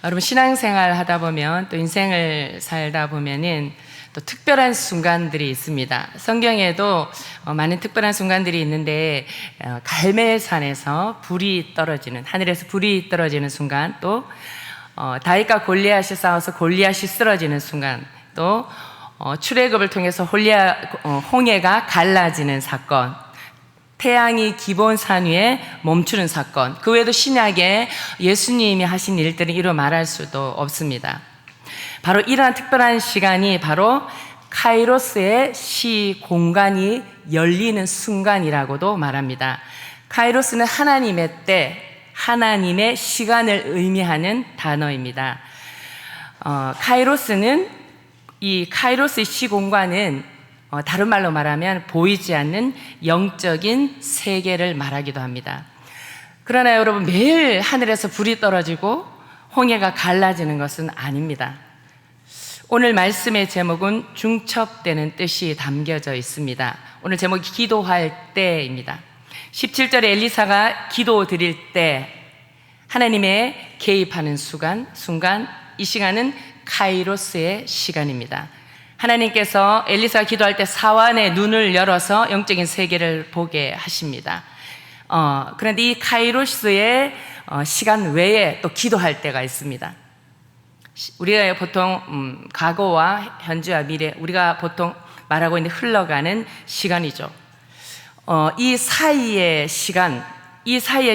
여러분, 신앙생활 하다 보면 또 인생을 살다 보면은 또 특별한 순간들이 있습니다. 성경에도 많은 특별한 순간들이 있는데, 갈멜산에서 불이 떨어지는, 하늘에서 불이 떨어지는 순간, 또 다윗과 골리앗이 싸워서 골리앗이 쓰러지는 순간, 또 출애굽을 통해서 홍해가 갈라지는 사건, 태양이 기본산 위에 멈추는 사건, 그 외에도 신약에 예수님이 하신 일들은 이루 말할 수도 없습니다. 바로 이러한 특별한 시간이 바로 카이로스의 시공간이 열리는 순간이라고도 말합니다. 카이로스는 하나님의 때, 하나님의 시간을 의미하는 단어입니다. 이 카이로스의 시공간은 다른 말로 말하면 보이지 않는 영적인 세계를 말하기도 합니다. 그러나 여러분, 매일 하늘에서 불이 떨어지고 홍해가 갈라지는 것은 아닙니다. 오늘 말씀의 제목은 중첩되는 뜻이 담겨져 있습니다. 오늘 제목이 기도할 때입니다. 17절에 엘리사가 기도 드릴 때 하나님의 개입하는 순간, 이 시간은 카이로스의 시간입니다. 하나님께서 엘리사가 기도할 때 사환의 눈을 열어서 영적인 세계를 보게 하십니다. 그런데 이 카이로스의 시간 외에 또 기도할 때가 있습니다. 우리가 보통 과거와 현재와 미래, 우리가 보통 말하고 있는 흘러가는 시간이죠. 이 사이의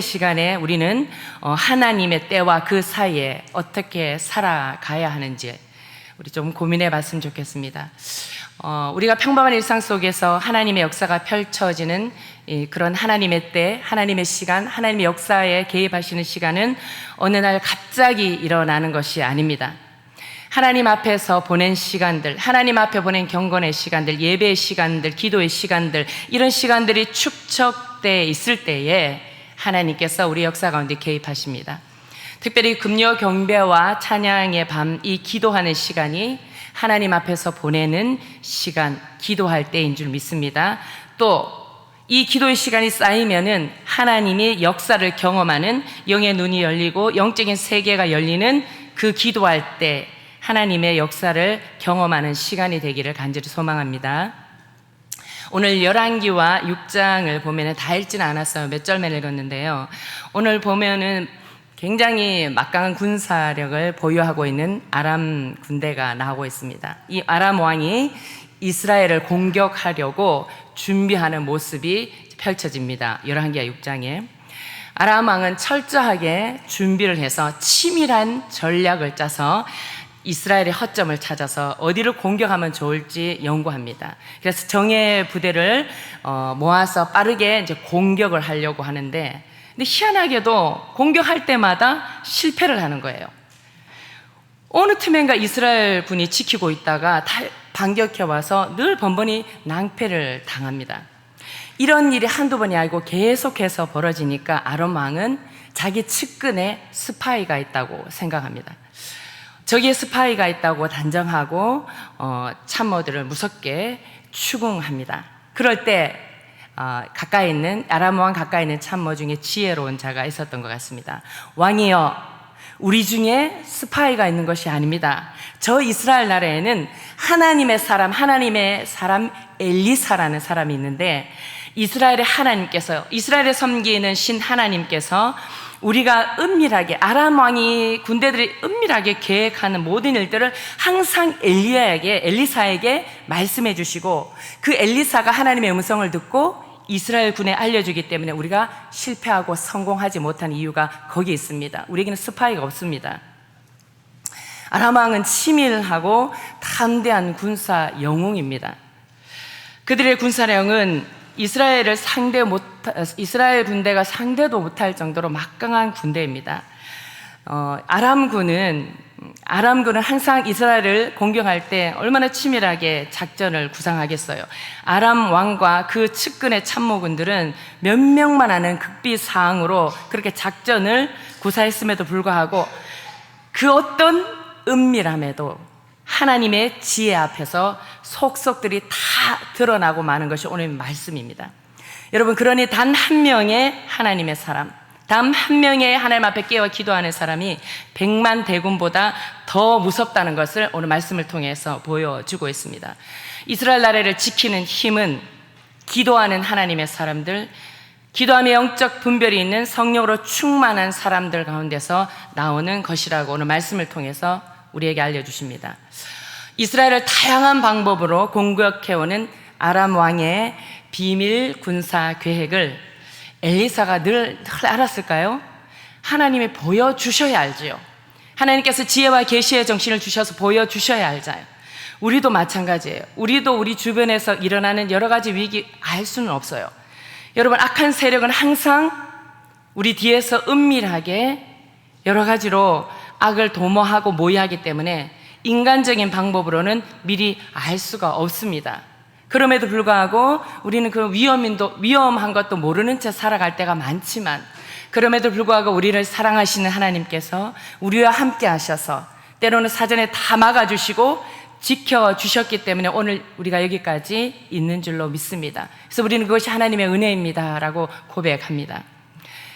시간에 우리는 하나님의 때와 그 사이에 어떻게 살아가야 하는지 우리 좀 고민해 봤으면 좋겠습니다. 우리가 평범한 일상 속에서 하나님의 역사가 펼쳐지는 그런 하나님의 때, 하나님의 시간, 하나님의 역사에 개입하시는 시간은 어느 날 갑자기 일어나는 것이 아닙니다. 하나님 앞에서 보낸 시간들, 하나님 앞에 보낸 경건의 시간들, 예배의 시간들, 기도의 시간들, 이런 시간들이 축적되어 있을 때에 하나님께서 우리 역사 가운데 개입하십니다. 특별히 금요 경배와 찬양의 밤, 이 기도하는 시간이 하나님 앞에서 보내는 시간, 기도할 때인 줄 믿습니다. 또 이 기도의 시간이 쌓이면은 하나님이 역사를 경험하는, 영의 눈이 열리고 영적인 세계가 열리는 그 기도할 때 하나님의 역사를 경험하는 시간이 되기를 간절히 소망합니다. 오늘 열왕기와 6장을 보면은 다 읽지는 않았어요. 몇 절만 읽었는데요. 오늘 보면은 굉장히 막강한 군사력을 보유하고 있는 아람 군대가 나오고 있습니다. 이 아람 왕이 이스라엘을 공격하려고 준비하는 모습이 펼쳐집니다. 열왕기하 6장에 아람 왕은 철저하게 준비를 해서 치밀한 전략을 짜서 이스라엘의 허점을 찾아서 어디를 공격하면 좋을지 연구합니다. 그래서 정예 부대를 모아서 빠르게 이제 공격을 하려고 하는데, 근데 희한하게도 공격할 때마다 실패를 하는 거예요. 어느 틈엔가 이스라엘 군이 지키고 있다가 반격해 와서 늘 번번이 낭패를 당합니다. 이런 일이 한두 번이 아니고 계속해서 벌어지니까 아람 왕은 자기 측근에 스파이가 있다고 생각합니다. 저기에 스파이가 있다고 단정하고 참모들을 무섭게 추궁합니다. 그럴 때 가까이 있는 아람 왕 가까이 있는 참모 중에 지혜로운 자가 있었던 것 같습니다. 왕이여, 우리 중에 스파이가 있는 것이 아닙니다. 저 이스라엘 나라에는 하나님의 사람 엘리사라는 사람이 있는데, 이스라엘의 하나님께서, 이스라엘에 섬기는 신 하나님께서 우리가 은밀하게, 아람 왕이 군대들이 은밀하게 계획하는 모든 일들을 항상 엘리사에게 말씀해 주시고, 그 엘리사가 하나님의 음성을 듣고 이스라엘 군에 알려주기 때문에 우리가 실패하고 성공하지 못한 이유가 거기 있습니다. 우리에게는 스파이가 없습니다. 아람 왕은 치밀하고 담대한 군사 영웅입니다. 그들의 군사력은 이스라엘 군대가 상대도 못할 정도로 막강한 군대입니다. 아람군은 항상 이스라엘을 공격할 때 얼마나 치밀하게 작전을 구상하겠어요. 아람 왕과 그 측근의 참모군들은 몇 명만 아는 극비사항으로 그렇게 작전을 구사했음에도 불구하고 그 어떤 은밀함에도 하나님의 지혜 앞에서 속속들이 다 드러나고 마는 것이 오늘 말씀입니다. 여러분, 그러니 단 한 명의 하나님의 사람, 단 한 명의 하나님 앞에 깨어 기도하는 사람이 100만 대군보다 더 무섭다는 것을 오늘 말씀을 통해서 보여주고 있습니다. 이스라엘 나라를 지키는 힘은 기도하는 하나님의 사람들, 기도하며 영적 분별이 있는 성령으로 충만한 사람들 가운데서 나오는 것이라고 오늘 말씀을 통해서 우리에게 알려주십니다. 이스라엘을 다양한 방법으로 공격해오는 아람 왕의 비밀 군사 계획을 엘리사가 늘 알았을까요? 하나님이 보여주셔야 알지요. 하나님께서 지혜와 계시의 정신을 주셔서 보여주셔야 알자요. 우리도 마찬가지예요. 우리도 우리 주변에서 일어나는 여러 가지 위기 알 수는 없어요. 여러분, 악한 세력은 항상 우리 뒤에서 은밀하게 여러 가지로 악을 도모하고 모의하기 때문에 인간적인 방법으로는 미리 알 수가 없습니다. 그럼에도 불구하고 우리는 그 위험한 것도 모르는 채 살아갈 때가 많지만, 그럼에도 불구하고 우리를 사랑하시는 하나님께서 우리와 함께 하셔서 때로는 사전에 다 막아주시고 지켜주셨기 때문에 오늘 우리가 여기까지 있는 줄로 믿습니다. 그래서 우리는 그것이 하나님의 은혜입니다 라고 고백합니다.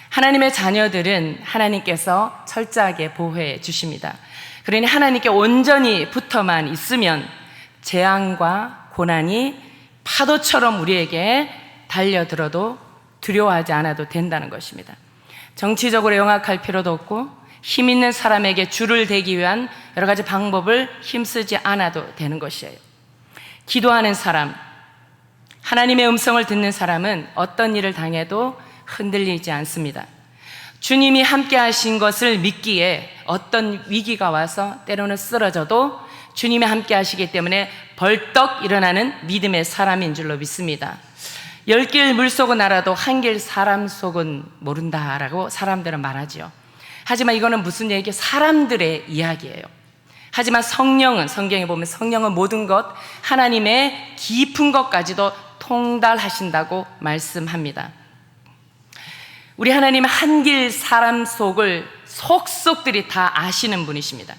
하나님의 자녀들은 하나님께서 철저하게 보호해 주십니다. 그러니 하나님께 온전히 붙어만 있으면 재앙과 고난이 파도처럼 우리에게 달려들어도 두려워하지 않아도 된다는 것입니다. 정치적으로 영악할 필요도 없고 힘 있는 사람에게 줄을 대기 위한 여러 가지 방법을 힘쓰지 않아도 되는 것이에요. 기도하는 사람, 하나님의 음성을 듣는 사람은 어떤 일을 당해도 흔들리지 않습니다. 주님이 함께 하신 것을 믿기에 어떤 위기가 와서 때로는 쓰러져도 주님이 함께 하시기 때문에 벌떡 일어나는 믿음의 사람인 줄로 믿습니다. 10길 물속은 알아도 1길 사람 속은 모른다라고 사람들은 말하지요. 하지만 이거는 무슨 얘기예요? 사람들의 이야기예요. 하지만 성령은, 성경에 보면 성령은 모든 것, 하나님의 깊은 것까지도 통달하신다고 말씀합니다. 우리 하나님은 한길 사람 속을 속속들이 다 아시는 분이십니다.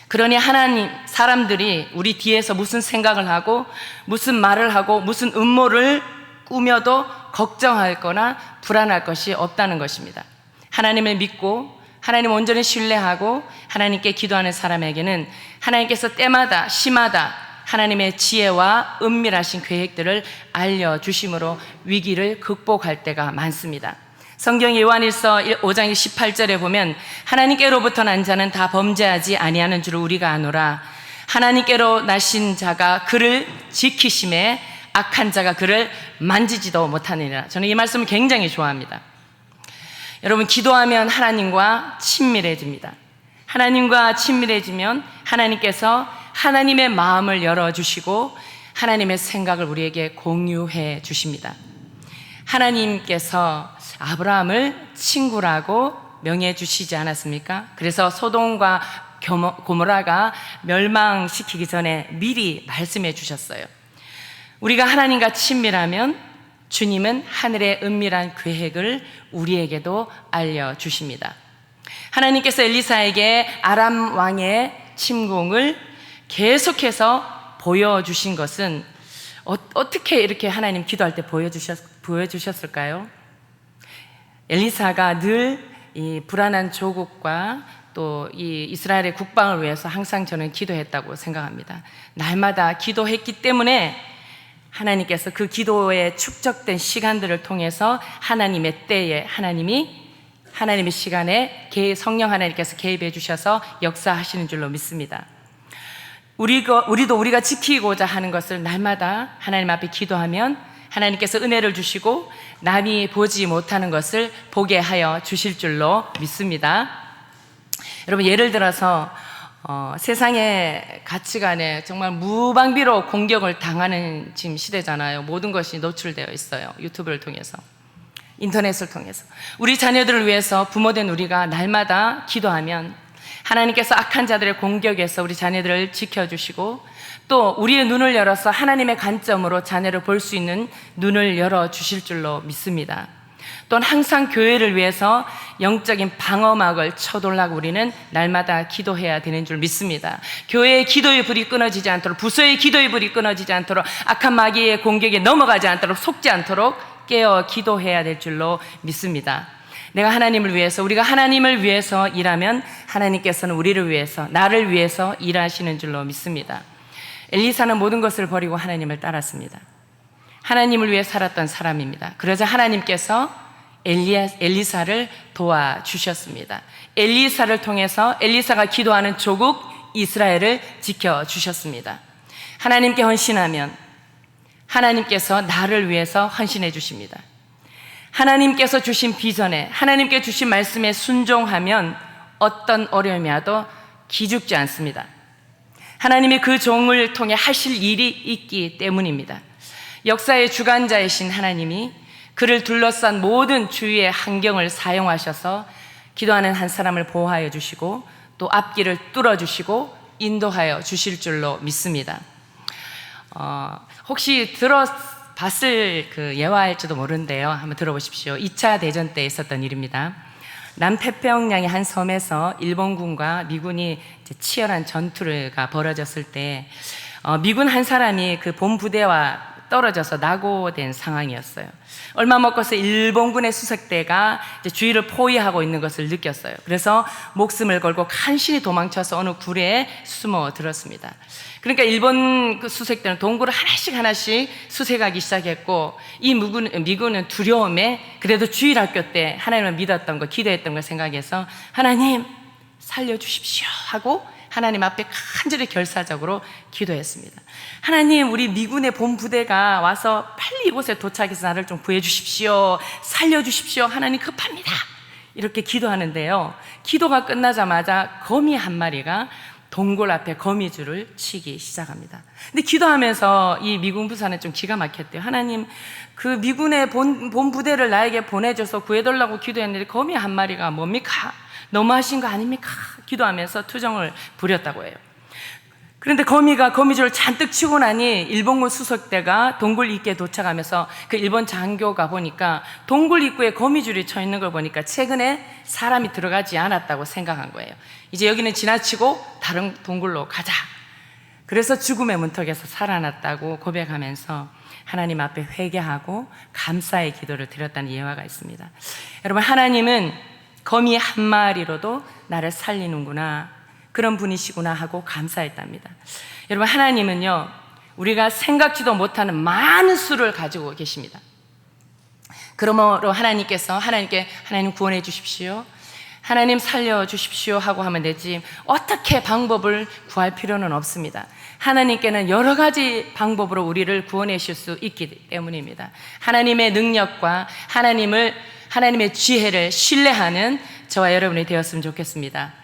그러니 하나님, 사람들이 우리 뒤에서 무슨 생각을 하고 무슨 말을 하고 무슨 음모를 꾸며도 걱정할 거나 불안할 것이 없다는 것입니다. 하나님을 믿고 하나님 온전히 신뢰하고 하나님께 기도하는 사람에게는 하나님께서 때마다 시마다 하나님의 지혜와 은밀하신 계획들을 알려주심으로 위기를 극복할 때가 많습니다. 성경 요한일서 5장 18절에 보면 하나님께로부터 난 자는 다 범죄하지 아니하는 줄 우리가 아노라. 하나님께로 나신 자가 그를 지키심에 악한 자가 그를 만지지도 못하느니라. 저는 이 말씀을 굉장히 좋아합니다. 여러분, 기도하면 하나님과 친밀해집니다. 하나님과 친밀해지면 하나님께서 하나님의 마음을 열어주시고 하나님의 생각을 우리에게 공유해 주십니다. 하나님께서 아브라함을 친구라고 명해 주시지 않았습니까? 그래서 소돔과 고모라가 멸망시키기 전에 미리 말씀해 주셨어요. 우리가 하나님과 친밀하면 주님은 하늘의 은밀한 계획을 우리에게도 알려주십니다. 하나님께서 엘리사에게 아람 왕의 침공을 계속해서 보여주신 것은 어떻게 이렇게 하나님 기도할 때 보여주셨을까요? 엘리사가 늘 이 불안한 조국과 또 이 이스라엘의 국방을 위해서 항상 저는 기도했다고 생각합니다. 날마다 기도했기 때문에 하나님께서 그 기도에 축적된 시간들을 통해서 하나님의 때에 하나님의 시간에 성령 하나님께서 개입해 주셔서 역사하시는 줄로 믿습니다. 우리도 우리가 지키고자 하는 것을 날마다 하나님 앞에 기도하면 하나님께서 은혜를 주시고 남이 보지 못하는 것을 보게 하여 주실 줄로 믿습니다. 여러분, 예를 들어서 세상의 가치관에 정말 무방비로 공격을 당하는 지금 시대잖아요. 모든 것이 노출되어 있어요. 유튜브를 통해서, 인터넷을 통해서. 우리 자녀들을 위해서 부모된 우리가 날마다 기도하면 하나님께서 악한 자들의 공격에서 우리 자녀들을 지켜주시고 또 우리의 눈을 열어서 하나님의 관점으로 자녀를 볼 수 있는 눈을 열어주실 줄로 믿습니다. 또한 항상 교회를 위해서 영적인 방어막을 쳐돌라고 우리는 날마다 기도해야 되는 줄 믿습니다. 교회의 기도의 불이 끊어지지 않도록, 부서의 기도의 불이 끊어지지 않도록, 악한 마귀의 공격에 넘어가지 않도록, 속지 않도록 깨어 기도해야 될 줄로 믿습니다. 내가 하나님을 위해서, 우리가 하나님을 위해서 일하면 하나님께서는 우리를 위해서, 나를 위해서 일하시는 줄로 믿습니다. 엘리사는 모든 것을 버리고 하나님을 따랐습니다. 하나님을 위해 살았던 사람입니다. 그러자 하나님께서 엘리사를 도와주셨습니다. 엘리사를 통해서 엘리사가 기도하는 조국 이스라엘을 지켜주셨습니다. 하나님께 헌신하면 하나님께서 나를 위해서 헌신해 주십니다. 하나님께서 주신 비전에, 하나님께 주신 말씀에 순종하면 어떤 어려움이 와도 기죽지 않습니다. 하나님이 그 종을 통해 하실 일이 있기 때문입니다. 역사의 주관자이신 하나님이 그를 둘러싼 모든 주위의 환경을 사용하셔서 기도하는 한 사람을 보호하여 주시고 또 앞길을 뚫어주시고 인도하여 주실 줄로 믿습니다. 혹시 들어봤을 그 예화일지도 모르는데요. 한번 들어보십시오. 2차 대전 때 있었던 일입니다. 남태평양의 한 섬에서 일본군과 미군이 치열한 전투가 벌어졌을 때 미군 한 사람이 그 본부대와 떨어져서 낙오된 상황이었어요. 얼마 못 가서 일본군의 수색대가 주위를 포위하고 있는 것을 느꼈어요. 그래서 목숨을 걸고 간신히 도망쳐서 어느 굴에 숨어 들었습니다. 그러니까 일본 그 수색대는 동굴을 하나씩 수색하기 시작했고 이 미군은 두려움에 그래도 주일학교 때 하나님을 믿었던 거, 기도했던 걸 생각해서 하나님 살려주십시오 하고 하나님 앞에 간절히 결사적으로 기도했습니다. 하나님, 우리 미군의 본부대가 와서 빨리 이곳에 도착해서 나를 좀 구해주십시오. 살려주십시오. 하나님 급합니다. 이렇게 기도하는데요. 기도가 끝나자마자 거미 한 마리가 동굴 앞에 거미줄을 치기 시작합니다. 근데 기도하면서 이 미군 부사는 좀 기가 막혔대요. 하나님, 그 미군의 본부대를 나에게 보내줘서 구해달라고 기도했는데 거미 한 마리가 뭡니까? 너무하신 거 아닙니까? 기도하면서 투정을 부렸다고 해요. 그런데 거미가 거미줄을 잔뜩 치고 나니 일본군 수색대가 동굴 입구에 도착하면서 그 일본 장교가 보니까 동굴 입구에 거미줄이 쳐 있는 걸 보니까 최근에 사람이 들어가지 않았다고 생각한 거예요. 이제 여기는 지나치고 다른 동굴로 가자. 그래서 죽음의 문턱에서 살아났다고 고백하면서 하나님 앞에 회개하고 감사의 기도를 드렸다는 예화가 있습니다. 여러분, 하나님은 거미 한 마리로도 나를 살리는구나, 그런 분이시구나 하고 감사했답니다. 여러분, 하나님은요 우리가 생각지도 못하는 많은 수를 가지고 계십니다. 그러므로 하나님께 하나님 구원해 주십시오, 하나님 살려주십시오 하고 하면 되지 어떻게 방법을 구할 필요는 없습니다. 하나님께는 여러 가지 방법으로 우리를 구원해 주실 수 있기 때문입니다. 하나님의 능력과 하나님의 지혜를 신뢰하는 저와 여러분이 되었으면 좋겠습니다.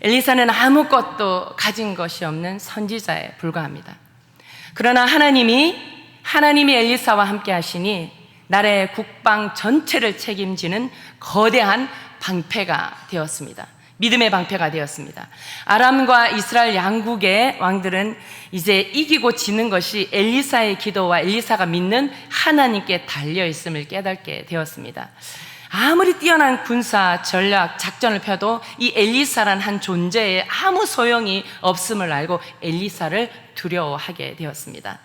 엘리사는 아무것도 가진 것이 없는 선지자에 불과합니다. 그러나 하나님이 엘리사와 함께 하시니 나라의 국방 전체를 책임지는 거대한 방패가 되었습니다. 믿음의 방패가 되었습니다. 아람과 이스라엘 양국의 왕들은 이제 이기고 지는 것이 엘리사의 기도와 엘리사가 믿는 하나님께 달려있음을 깨닫게 되었습니다. 아무리 뛰어난 군사, 전략, 작전을 펴도 이 엘리사란 한 존재에 아무 소용이 없음을 알고 엘리사를 두려워하게 되었습니다.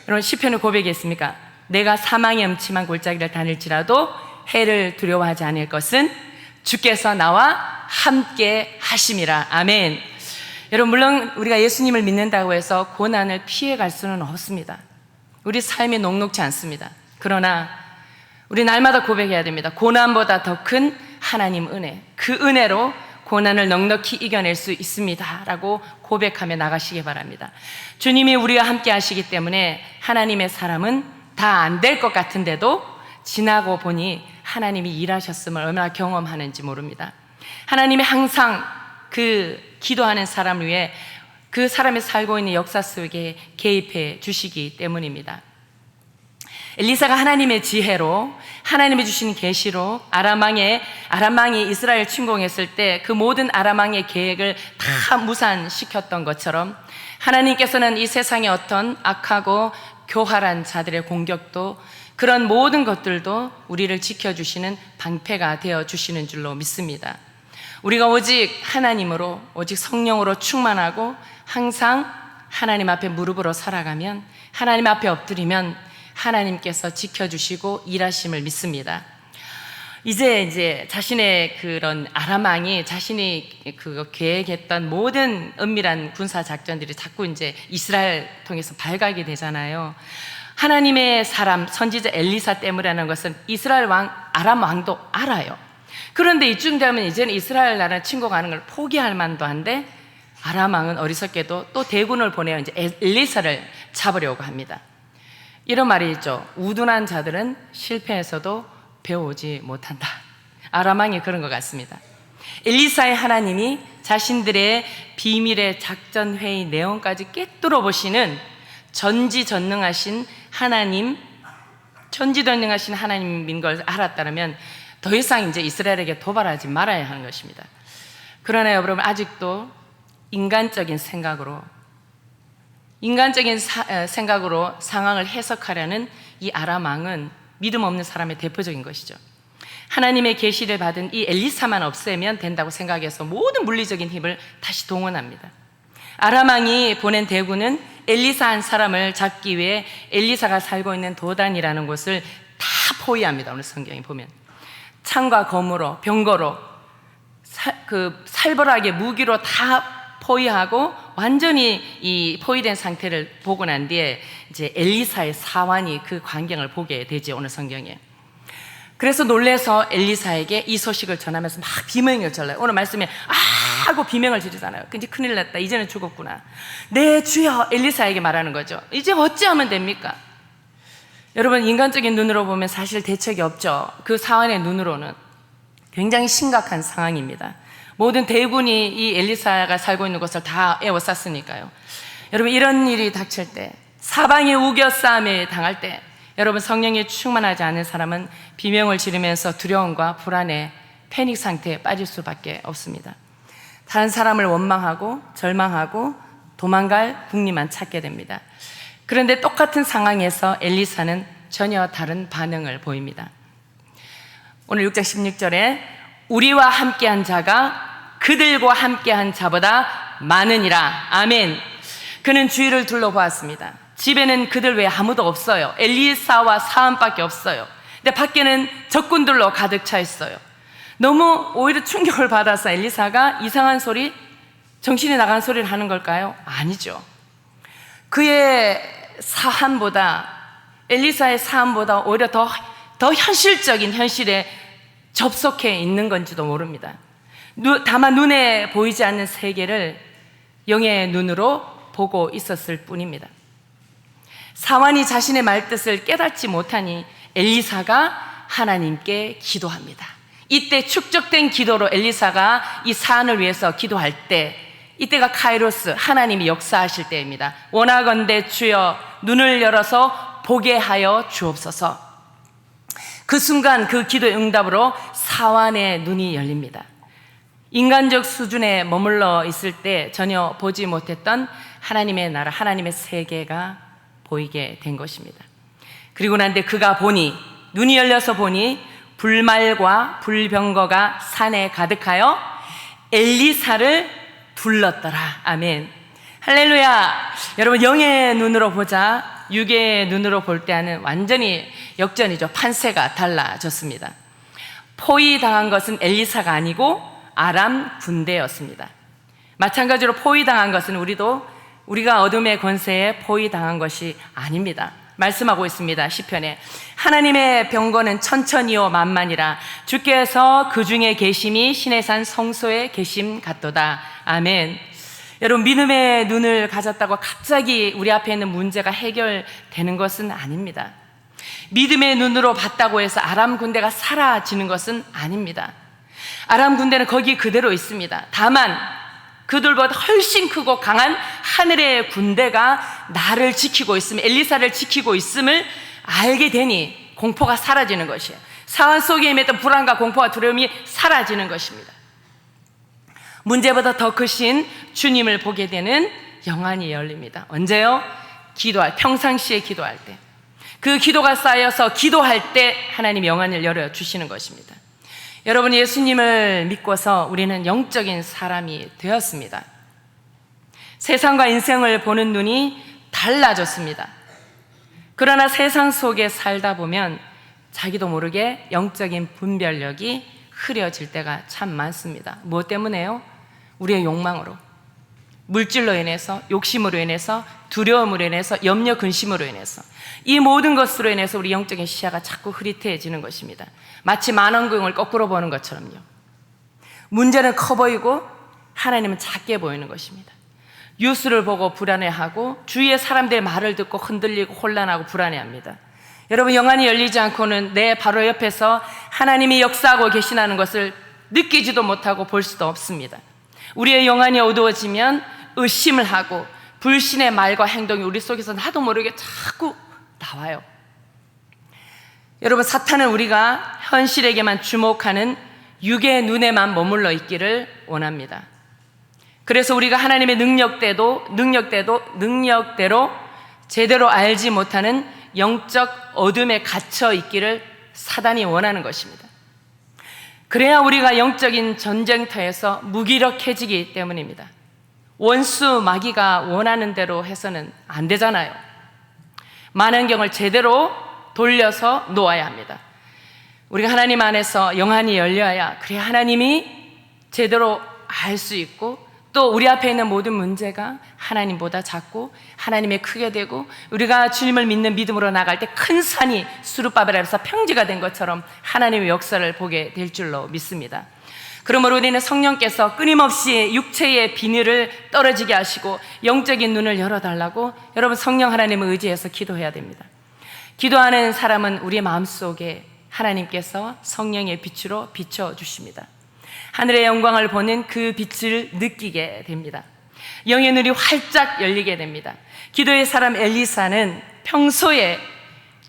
여러분, 시편의 고백이 있습니까? 내가 사망의 음침한 골짜기를 다닐지라도 해를 두려워하지 않을 것은 주께서 나와 함께 하심이라. 아멘. 여러분, 물론 우리가 예수님을 믿는다고 해서 고난을 피해갈 수는 없습니다. 우리 삶이 녹록지 않습니다. 그러나 우리 날마다 고백해야 됩니다. 고난보다 더 큰 하나님 은혜, 그 은혜로 고난을 넉넉히 이겨낼 수 있습니다 라고 고백하며 나가시기 바랍니다. 주님이 우리와 함께 하시기 때문에 하나님의 사람은 다 안 될 것 같은데도 지나고 보니 하나님이 일하셨음을 얼마나 경험하는지 모릅니다. 하나님이 항상 그 기도하는 사람을 위해 그 사람이 살고 있는 역사 속에 개입해 주시기 때문입니다. 엘리사가 하나님의 지혜로, 하나님이 주신 계시로 아람왕이 이스라엘 침공했을 때 그 모든 아람왕의 계획을 다 무산시켰던 것처럼 하나님께서는 이 세상의 어떤 악하고 교활한 자들의 공격도, 그런 모든 것들도 우리를 지켜주시는 방패가 되어주시는 줄로 믿습니다. 우리가 오직 하나님으로, 오직 성령으로 충만하고 항상 하나님 앞에 무릎으로 살아가면, 하나님 앞에 엎드리면 하나님께서 지켜주시고 일하심을 믿습니다. 이제 자신의 그런 아람 왕이 자신이 그 계획했던 모든 은밀한 군사 작전들이 자꾸 이제 이스라엘 통해서 발각이 되잖아요. 하나님의 사람 선지자 엘리사 때문이라는 것은 이스라엘 왕 아람 왕도 알아요. 그런데 이쯤 되면 이제는 이스라엘 나라 친구 가는 걸 포기할 만도 한데 아람 왕은 어리석게도 또 대군을 보내어 이제 엘리사를 잡으려고 합니다. 이런 말이 있죠. 우둔한 자들은 실패해서도 배우지 못한다. 아람 왕이 그런 것 같습니다. 엘리사의 하나님이 자신들의 비밀의 작전 회의 내용까지 꿰뚫어 보시는 전지전능하신 하나님인 걸 알았다면 더 이상 이제 이스라엘에게 도발하지 말아야 하는 것입니다. 그러나 여러분, 아직도 인간적인 생각으로 상황을 해석하려는 이 아람 왕은 믿음 없는 사람의 대표적인 것이죠. 하나님의 계시를 받은 이 엘리사만 없애면 된다고 생각해서 모든 물리적인 힘을 다시 동원합니다. 아람 왕이 보낸 대군은 엘리사 한 사람을 잡기 위해 엘리사가 살고 있는 도단이라는 곳을 다 포위합니다. 오늘 성경에 보면 창과 검으로, 병거로, 살벌하게 무기로 다 포위하고 완전히 이 포위된 상태를 보고 난 뒤에 이제 엘리사의 사환이 그 광경을 보게 되죠. 오늘 성경에. 그래서 놀래서 엘리사에게 이 소식을 전하면서 막 비명을 질러요. 오늘 말씀에 하고 비명을 지르잖아요. 근데 큰일 났다. 이제는 죽었구나. 네, 주여. 엘리사에게 말하는 거죠. 이제 어찌하면 됩니까? 여러분, 인간적인 눈으로 보면 사실 대책이 없죠. 그 사환의 눈으로는 굉장히 심각한 상황입니다. 모든 대군이 이 엘리사가 살고 있는 곳을 다 에워쌌으니까요. 여러분, 이런 일이 닥칠 때, 사방에 우겨싸움에 당할 때, 여러분, 성령이 충만하지 않은 사람은 비명을 지르면서 두려움과 불안에 패닉 상태에 빠질 수밖에 없습니다. 다른 사람을 원망하고 절망하고 도망갈 궁리만 찾게 됩니다. 그런데 똑같은 상황에서 엘리사는 전혀 다른 반응을 보입니다. 오늘 6장 16절에 우리와 함께한 자가 그들과 함께한 자보다 많으니라. 아멘. 그는 주위를 둘러보았습니다. 집에는 그들 외에 아무도 없어요. 엘리사와 사람밖에 없어요. 근데 밖에는 적군들로 가득 차 있어요. 너무 오히려 충격을 받아서 엘리사가 이상한 소리, 정신이 나간 소리를 하는 걸까요? 아니죠. 그의 사함보다, 엘리사의 사함보다 오히려 더 현실적인 현실에 접속해 있는 건지도 모릅니다. 다만 눈에 보이지 않는 세계를 영의 눈으로 보고 있었을 뿐입니다. 사환이 자신의 말뜻을 깨닫지 못하니 엘리사가 하나님께 기도합니다. 이때 축적된 기도로 엘리사가 이 사안을 위해서 기도할 때, 이때가 카이로스, 하나님이 역사하실 때입니다. 원하건대 주여 눈을 열어서 보게 하여 주옵소서. 그 순간 그 기도의 응답으로 사환의 눈이 열립니다. 인간적 수준에 머물러 있을 때 전혀 보지 못했던 하나님의 나라, 하나님의 세계가 보이게 된 것입니다. 그리고 난 뒤에 그가 보니, 눈이 열려서 보니 불말과 불병거가 산에 가득하여 엘리사를 둘렀더라. 아멘. 할렐루야. 여러분, 영의 눈으로 보자 육의 눈으로 볼 때와는 완전히 역전이죠. 판세가 달라졌습니다. 포위당한 것은 엘리사가 아니고 아람 군대였습니다. 마찬가지로 포위당한 것은 우리가 어둠의 권세에 포위당한 것이 아닙니다. 말씀하고 있습니다. 시편에 하나님의 병거는 천천히요 만만이라 주께서 그 중에 계심이 신의 산 성소에 계심 같도다. 아멘. 여러분, 믿음의 눈을 가졌다고 갑자기 우리 앞에 있는 문제가 해결되는 것은 아닙니다. 믿음의 눈으로 봤다고 해서 아람 군대가 사라지는 것은 아닙니다. 아람 군대는 거기 그대로 있습니다. 다만 그들보다 훨씬 크고 강한 하늘의 군대가 나를 지키고 있음을, 엘리사를 지키고 있음을 알게 되니 공포가 사라지는 것이에요. 사환 속에 임했던 불안과 공포와 두려움이 사라지는 것입니다. 문제보다 더 크신 주님을 보게 되는 영안이 열립니다. 언제요? 평상시에 기도할 때. 그 기도가 쌓여서 기도할 때 하나님 영안을 열어주시는 것입니다. 여러분, 예수님을 믿고서 우리는 영적인 사람이 되었습니다. 세상과 인생을 보는 눈이 달라졌습니다. 그러나 세상 속에 살다 보면 자기도 모르게 영적인 분별력이 흐려질 때가 참 많습니다. 무엇 때문에요? 우리의 욕망으로, 물질로 인해서, 욕심으로 인해서, 두려움으로 인해서, 염려, 근심으로 인해서, 이 모든 것으로 인해서 우리 영적인 시야가 자꾸 흐릿해지는 것입니다. 마치 만원경을 거꾸로 보는 것처럼요. 문제는 커 보이고 하나님은 작게 보이는 것입니다. 뉴스를 보고 불안해하고 주위의 사람들의 말을 듣고 흔들리고 혼란하고 불안해합니다. 여러분, 영안이 열리지 않고는 내 바로 옆에서 하나님이 역사하고 계시다는 것을 느끼지도 못하고 볼 수도 없습니다. 우리의 영안이 어두워지면 의심을 하고 불신의 말과 행동이 우리 속에서 나도 모르게 자꾸 나와요. 여러분, 사탄은 우리가 현실에게만 주목하는 육의 눈에만 머물러 있기를 원합니다. 그래서 우리가 하나님의 능력대로 제대로 알지 못하는 영적 어둠에 갇혀 있기를 사단이 원하는 것입니다. 그래야 우리가 영적인 전쟁터에서 무기력해지기 때문입니다. 원수 마귀가 원하는 대로 해서는 안 되잖아요. 만원경을 제대로 돌려서 놓아야 합니다. 우리가 하나님 안에서 영안이 열려야, 그래야 하나님이 제대로 알 수 있고, 또 우리 앞에 있는 모든 문제가 하나님보다 작고 하나님의 크게 되고, 우리가 주님을 믿는 믿음으로 나갈 때 큰 산이 수르바벨에서 평지가 된 것처럼 하나님의 역사를 보게 될 줄로 믿습니다. 그러므로 우리는 성령께서 끊임없이 육체의 비늘을 떨어지게 하시고 영적인 눈을 열어달라고, 여러분, 성령 하나님을 의지해서 기도해야 됩니다. 기도하는 사람은 우리의 마음속에 하나님께서 성령의 빛으로 비춰주십니다. 하늘의 영광을 보는 그 빛을 느끼게 됩니다. 영의 눈이 활짝 열리게 됩니다. 기도의 사람 엘리사는 평소에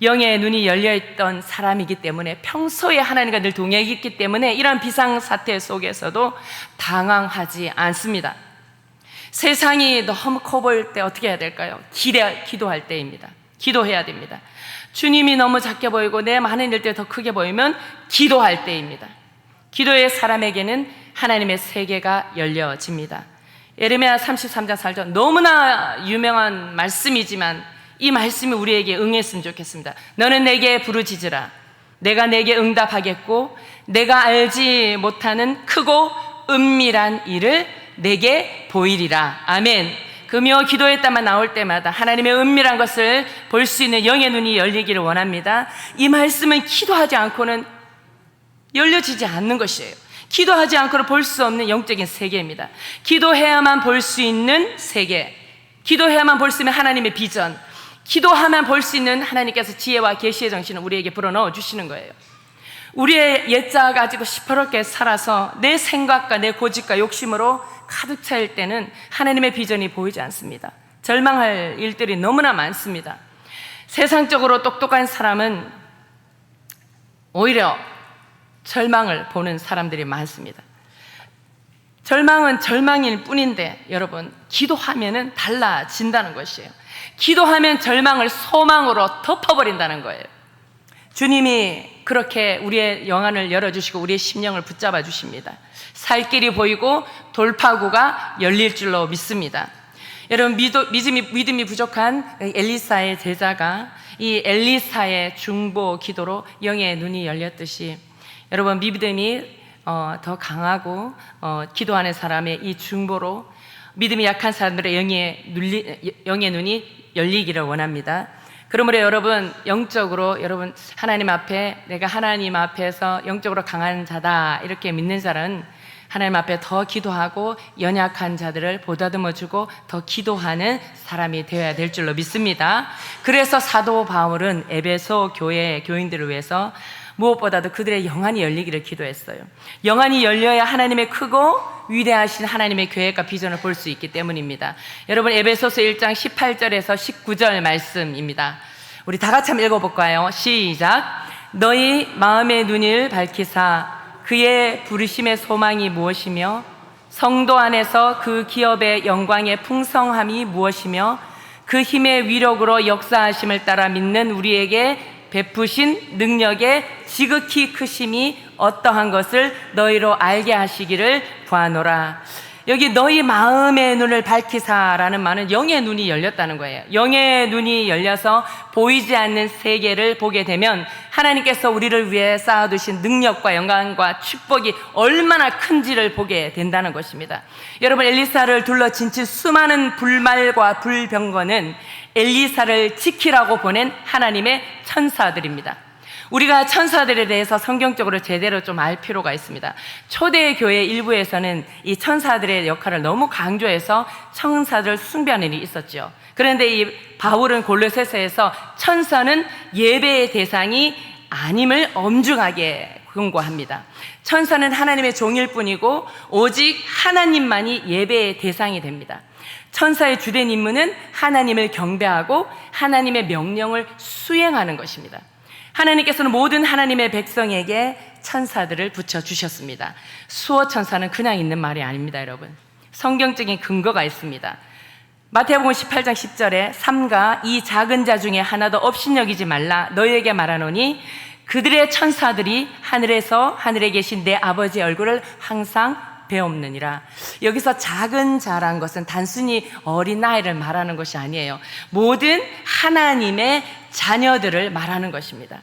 영의 눈이 열려있던 사람이기 때문에, 평소에 하나님과 늘 동행했기 때문에 이러한 비상사태 속에서도 당황하지 않습니다. 세상이 너무 커 보일 때 어떻게 해야 될까요? 기도할 때입니다. 기도해야 됩니다. 주님이 너무 작게 보이고 내 많은 일들이 더 크게 보이면 기도할 때입니다. 기도의 사람에게는 하나님의 세계가 열려집니다. 예레미야 33장 4절, 너무나 유명한 말씀이지만 이 말씀이 우리에게 응했으면 좋겠습니다. 너는 내게 부르짖으라. 내가 내게 응답하겠고 내가 알지 못하는 크고 은밀한 일을 내게 보이리라. 아멘. 금요 기도했다만 나올 때마다 하나님의 은밀한 것을 볼 수 있는 영의 눈이 열리기를 원합니다. 이 말씀은 기도하지 않고는 열려지지 않는 것이에요. 기도하지 않고는 볼 수 없는 영적인 세계입니다. 기도해야만 볼 수 있는 세계, 기도해야만 볼 수 있는 하나님의 비전, 기도하면 볼 수 있는 하나님께서 지혜와 계시의 정신을 우리에게 불어넣어 주시는 거예요. 우리의 옛자가 가지고 시퍼렇게 살아서 내 생각과 내 고집과 욕심으로 가득 차일 때는 하나님의 비전이 보이지 않습니다. 절망할 일들이 너무나 많습니다. 세상적으로 똑똑한 사람은 오히려 절망을 보는 사람들이 많습니다. 절망은 절망일 뿐인데 여러분, 기도하면은 달라진다는 것이에요. 기도하면 절망을 소망으로 덮어버린다는 거예요. 주님이 그렇게 우리의 영안을 열어주시고 우리의 심령을 붙잡아 주십니다. 살 길이 보이고 돌파구가 열릴 줄로 믿습니다. 여러분, 믿음이 부족한 엘리사의 제자가 이 엘리사의 중보 기도로 영의 눈이 열렸듯이, 여러분, 믿음이 더 강하고 기도하는 사람의 이 중보로 믿음이 약한 사람들의 영의 눈이 열리기를 원합니다. 그러므로 여러분, 영적으로 여러분 하나님 앞에, 내가 하나님 앞에서 영적으로 강한 자다 이렇게 믿는 자는 하나님 앞에 더 기도하고 연약한 자들을 보다듬어주고 더 기도하는 사람이 되어야 될 줄로 믿습니다. 그래서 사도 바울은 에베소 교회 교인들을 위해서 무엇보다도 그들의 영안이 열리기를 기도했어요. 영안이 열려야 하나님의 크고 위대하신 하나님의 계획과 비전을 볼 수 있기 때문입니다. 여러분, 에베소서 1장 18절에서 19절 말씀입니다. 우리 다 같이 한번 읽어볼까요? 시작. 너희 마음의 눈을 밝히사 그의 부르심의 소망이 무엇이며 성도 안에서 그 기업의 영광의 풍성함이 무엇이며 그 힘의 위력으로 역사하심을 따라 믿는 우리에게 베푸신 능력의 지극히 크심이 어떠한 것을 너희로 알게 하시기를 구하노라. 여기 너희 마음의 눈을 밝히사라는 말은 영의 눈이 열렸다는 거예요. 영의 눈이 열려서 보이지 않는 세계를 보게 되면 하나님께서 우리를 위해 쌓아두신 능력과 영광과 축복이 얼마나 큰지를 보게 된다는 것입니다. 여러분, 엘리사를 둘러 진친 수많은 불말과 불병거는 엘리사를 지키라고 보낸 하나님의 천사들입니다. 우리가 천사들에 대해서 성경적으로 제대로 좀 알 필요가 있습니다. 초대 교회 일부에서는 이 천사들의 역할을 너무 강조해서 천사들을 숭배하는 일이 있었죠. 그런데 이 바울은 골로새서에서 천사는 예배의 대상이 아님을 엄중하게 권고합니다. 천사는 하나님의 종일 뿐이고 오직 하나님만이 예배의 대상이 됩니다. 천사의 주된 임무는 하나님을 경배하고 하나님의 명령을 수행하는 것입니다. 하나님께서는 모든 하나님의 백성에게 천사들을 붙여주셨습니다. 수호 천사는 그냥 있는 말이 아닙니다, 여러분. 성경적인 근거가 있습니다. 마태복음 18장 10절에 삼가 이 작은 자 중에 하나도 업신여기지 말라 너희에게 말하노니 그들의 천사들이 하늘에서 하늘에 계신 내 아버지의 얼굴을 항상 배옵느니라. 여기서 작은 자란 것은 단순히 어린아이를 말하는 것이 아니에요. 모든 하나님의 자녀들을 말하는 것입니다.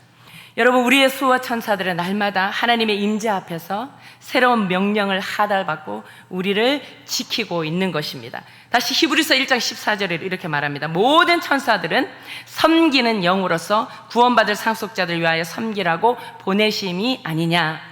여러분, 우리의 수호 천사들은 날마다 하나님의 임재 앞에서 새로운 명령을 하달받고 우리를 지키고 있는 것입니다. 다시 히브리서 1장 14절에 이렇게 말합니다. 모든 천사들은 섬기는 영으로서 구원받을 상속자들 위하여 섬기라고 보내심이 아니냐.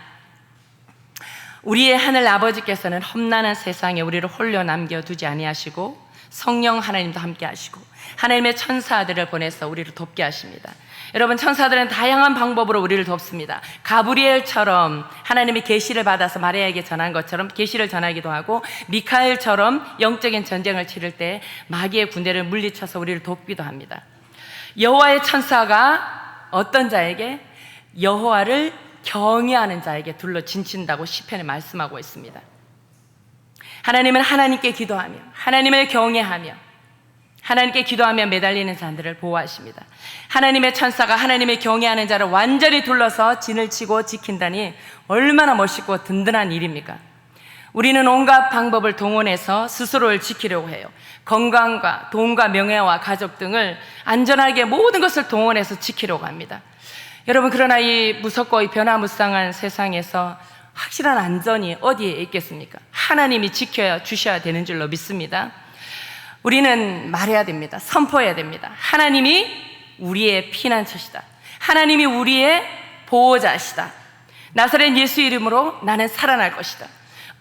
우리의 하늘 아버지께서는 험난한 세상에 우리를 홀로 남겨두지 아니하시고 성령 하나님도 함께 하시고 하나님의 천사들을 보내서 우리를 돕게 하십니다. 여러분, 천사들은 다양한 방법으로 우리를 돕습니다. 가브리엘처럼 하나님의 계시를 받아서 마리아에게 전한 것처럼 계시를 전하기도 하고, 미카엘처럼 영적인 전쟁을 치를 때 마귀의 군대를 물리쳐서 우리를 돕기도 합니다. 여호와의 천사가 어떤 자에게? 여호와를 경외하는 자에게 둘러 진친다고 시편에 말씀하고 있습니다. 하나님은 하나님께 기도하며 하나님을 경외하며 하나님께 기도하며 매달리는 자들을 보호하십니다. 하나님의 천사가 하나님의 경외하는 자를 완전히 둘러서 진을 치고 지킨다니 얼마나 멋있고 든든한 일입니까? 우리는 온갖 방법을 동원해서 스스로를 지키려고 해요. 건강과 돈과 명예와 가족 등을 안전하게 모든 것을 동원해서 지키려고 합니다. 여러분, 그러나 이 무섭고 이 변화무쌍한 세상에서 확실한 안전이 어디에 있겠습니까? 하나님이 지켜야 주셔야 되는 줄로 믿습니다. 우리는 말해야 됩니다. 선포해야 됩니다. 하나님이 우리의 피난처시다. 하나님이 우리의 보호자시다. 나사렛 예수 이름으로 나는 살아날 것이다.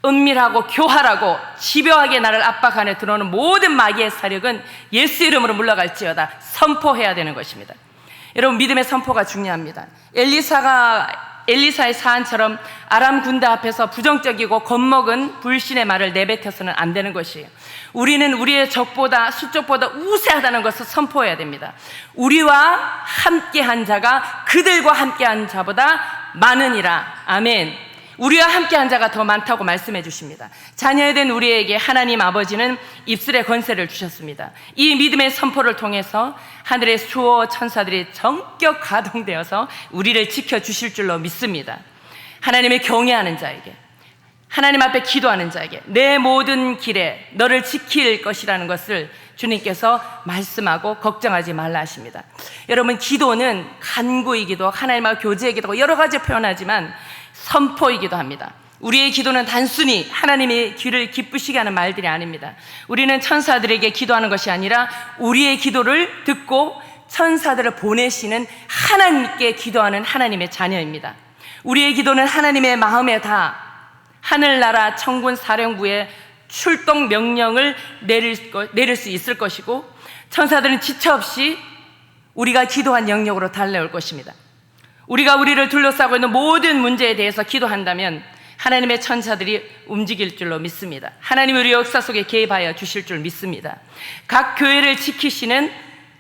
은밀하고 교활하고 집요하게 나를 압박 안에 들어오는 모든 마귀의 사력은 예수 이름으로 물러갈지어다. 선포해야 되는 것입니다. 여러분, 믿음의 선포가 중요합니다. 엘리사의 사안처럼 아람 군대 앞에서 부정적이고 겁먹은 불신의 말을 내뱉어서는 안 되는 것이에요. 우리는 우리의 적보다 수적보다 우세하다는 것을 선포해야 됩니다. 우리와 함께한 자가 그들과 함께한 자보다 많으니라. 아멘. 우리와 함께한 자가 더 많다고 말씀해 주십니다. 자녀된 우리에게 하나님 아버지는 입술의 권세를 주셨습니다. 이 믿음의 선포를 통해서 하늘의 수호 천사들이 전격 가동되어서 우리를 지켜주실 줄로 믿습니다. 하나님의 경외하는 자에게, 하나님 앞에 기도하는 자에게 내 모든 길에 너를 지킬 것이라는 것을 주님께서 말씀하고 걱정하지 말라 하십니다. 여러분, 기도는 간구이기도 하나님과 교제이기도 여러 가지 표현하지만 선포이기도 합니다. 우리의 기도는 단순히 하나님의 귀를 기쁘시게 하는 말들이 아닙니다. 우리는 천사들에게 기도하는 것이 아니라 우리의 기도를 듣고 천사들을 보내시는 하나님께 기도하는 하나님의 자녀입니다. 우리의 기도는 하나님의 마음에 다 하늘나라 천군 사령부의 출동 명령을 내릴 수 있을 것이고, 천사들은 지체 없이 우리가 기도한 영역으로 달려올 것입니다. 우리가 우리를 둘러싸고 있는 모든 문제에 대해서 기도한다면 하나님의 천사들이 움직일 줄로 믿습니다. 하나님이 우리 역사 속에 개입하여 주실 줄 믿습니다. 각 교회를 지키시는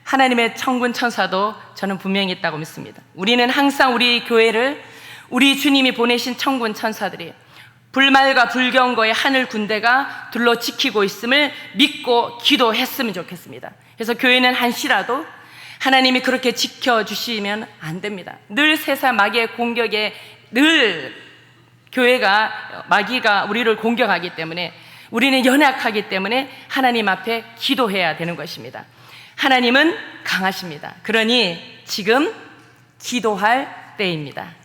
하나님의 천군 천사도 저는 분명히 있다고 믿습니다. 우리는 항상 우리 교회를 우리 주님이 보내신 천군 천사들이 불말과 불경거의 하늘 군대가 둘러 지키고 있음을 믿고 기도했으면 좋겠습니다. 그래서 교회는 한시라도 하나님이 그렇게 지켜주시면 안 됩니다. 늘 세상 마귀의 공격에 늘 마귀가 우리를 공격하기 때문에 우리는 연약하기 때문에 하나님 앞에 기도해야 되는 것입니다. 하나님은 강하십니다. 그러니 지금 기도할 때입니다.